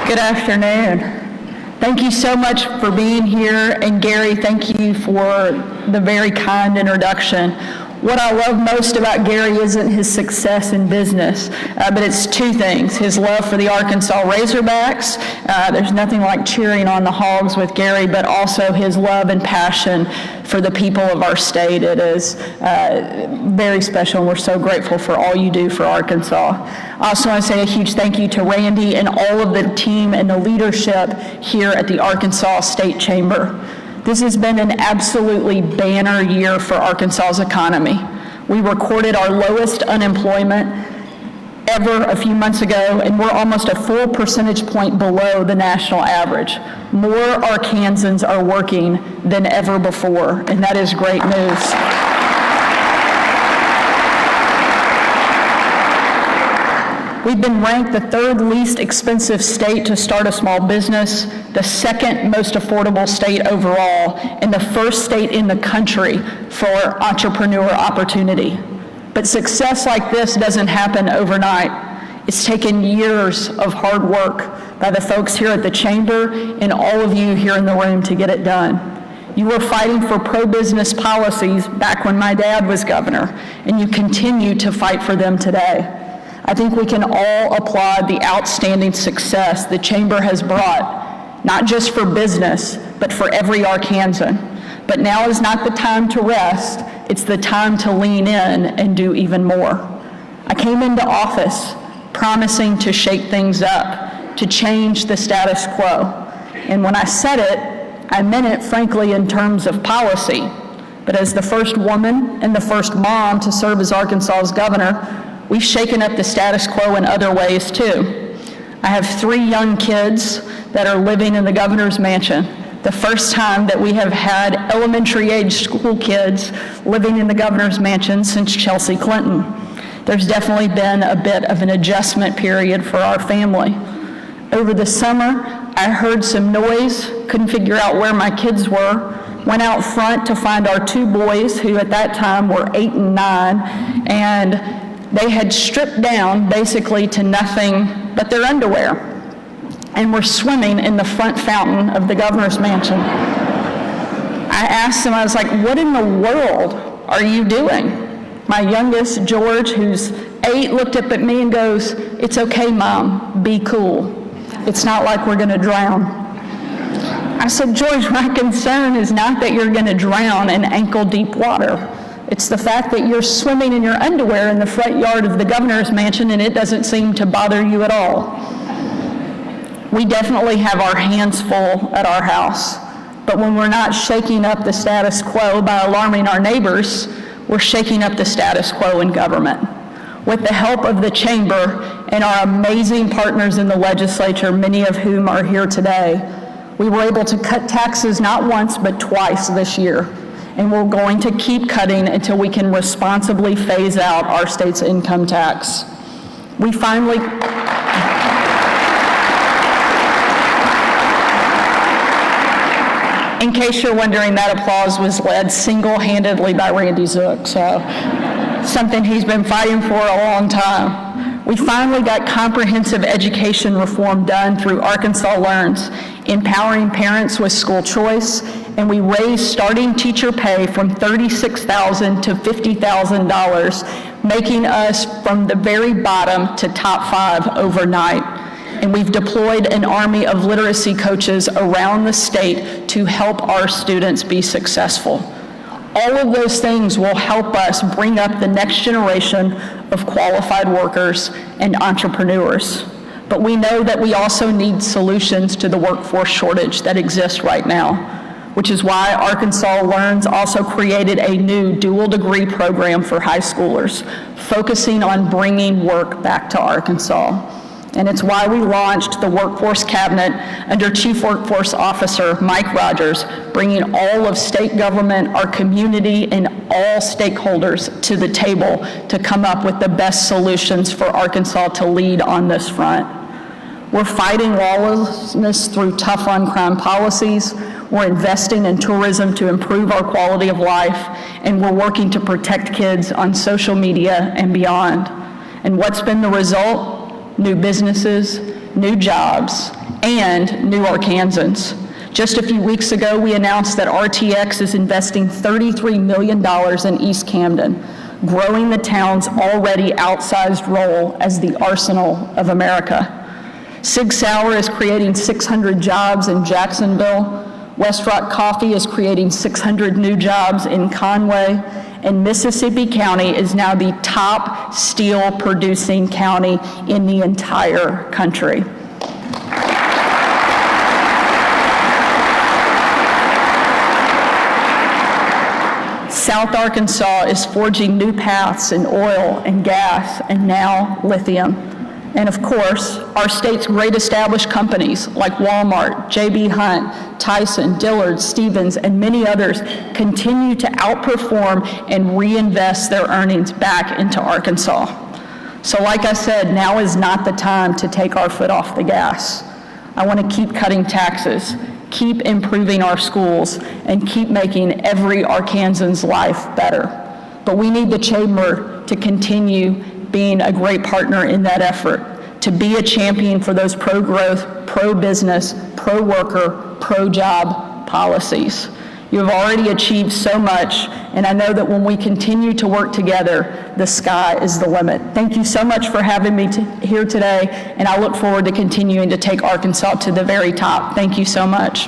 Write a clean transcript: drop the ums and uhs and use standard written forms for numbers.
Good afternoon. Thank you so much for being here, and Gary, thank you for the very kind introduction. What I love most about Gary isn't his success in business, but it's two things. His love for the Arkansas Razorbacks. There's nothing like cheering on the Hogs with Gary, but also his love and passion for the people of our state. It is very special, and we're so grateful for all you do for Arkansas. I also want to say a huge thank you to Randy and all of the team and the leadership here at the Arkansas State Chamber. This has been an absolutely banner year for Arkansas's economy. We recorded our lowest unemployment ever a few months ago, and we're almost a full percentage point below the national average. More Arkansans are working than ever before, and that is great news. We've been ranked the third least expensive state to start a small business, the second most affordable state overall, and the first state in the country for entrepreneur opportunity. But success like this doesn't happen overnight. It's taken years of hard work by the folks here at the Chamber and all of you here in the room to get it done. You were fighting for pro-business policies back when my dad was governor, and you continue to fight for them today. I think we can all applaud the outstanding success the Chamber has brought, not just for business, but for every Arkansan. But now is not the time to rest, it's the time to lean in and do even more. I came into office promising to shake things up, to change the status quo. And when I said it, I meant it frankly in terms of policy. But as the first woman and the first mom to serve as Arkansas's governor, we've shaken up the status quo in other ways too. I have 3 young kids that are living in the governor's mansion. The first time that we have had elementary age school kids living in the governor's mansion since Chelsea Clinton. There's definitely been a bit of an adjustment period for our family. Over the summer, I heard some noise, couldn't figure out where my kids were, went out front to find our 2 boys who at that time were 8 and 9, and they had stripped down basically to nothing but their underwear and were swimming in the front fountain of the governor's mansion. I asked them, I was like, what in the world are you doing? My youngest, George, who's 8, looked up at me and goes, it's okay, Mom, be cool. It's not like we're gonna drown. I said, George, my concern is not that you're gonna drown in ankle-deep water. It's the fact that you're swimming in your underwear in the front yard of the governor's mansion and it doesn't seem to bother you at all. We definitely have our hands full at our house, but when we're not shaking up the status quo by alarming our neighbors, we're shaking up the status quo in government. With the help of the Chamber and our amazing partners in the legislature, many of whom are here today, we were able to cut taxes not once but twice this year. And we're going to keep cutting until we can responsibly phase out our state's income tax. We finally, in case you're wondering, that applause was led single-handedly by Randy Zook, so something he's been fighting for a long time. We finally got comprehensive education reform done through Arkansas Learns, empowering parents with school choice, and we raised starting teacher pay from $36,000 to $50,000, making us from the very bottom to top 5 overnight. And we've deployed an army of literacy coaches around the state to help our students be successful. All of those things will help us bring up the next generation of qualified workers and entrepreneurs. But we know that we also need solutions to the workforce shortage that exists right now, which is why Arkansas Learns also created a new dual degree program for high schoolers, focusing on bringing work back to Arkansas. And it's why we launched the Workforce Cabinet under Chief Workforce Officer Mike Rogers, bringing all of state government, our community, and all stakeholders to the table to come up with the best solutions for Arkansas to lead on this front. We're fighting lawlessness through tough on crime policies. We're investing in tourism to improve our quality of life, and we're working to protect kids on social media and beyond. And what's been the result? New businesses, new jobs, and new Arkansans. Just a few weeks ago, we announced that RTX is investing $33 million in East Camden, growing the town's already outsized role as the arsenal of America. Sig Sauer is creating 600 jobs in Jacksonville. West Rock Coffee is creating 600 new jobs in Conway. And Mississippi County is now the top steel producing county in the entire country. South Arkansas is forging new paths in oil and gas and now lithium. And of course, our state's great established companies like Walmart, J.B. Hunt, Tyson, Dillard, Stevens, and many others continue to outperform and reinvest their earnings back into Arkansas. So like I said, now is not the time to take our foot off the gas. I want to keep cutting taxes, keep improving our schools, and keep making every Arkansan's life better. But we need the Chamber to continue being a great partner in that effort, to be a champion for those pro-growth, pro-business, pro-worker, pro-job policies. You have already achieved so much, and I know that when we continue to work together, the sky is the limit. Thank you so much for having me here today, and I look forward to continuing to take Arkansas to the very top. Thank you so much.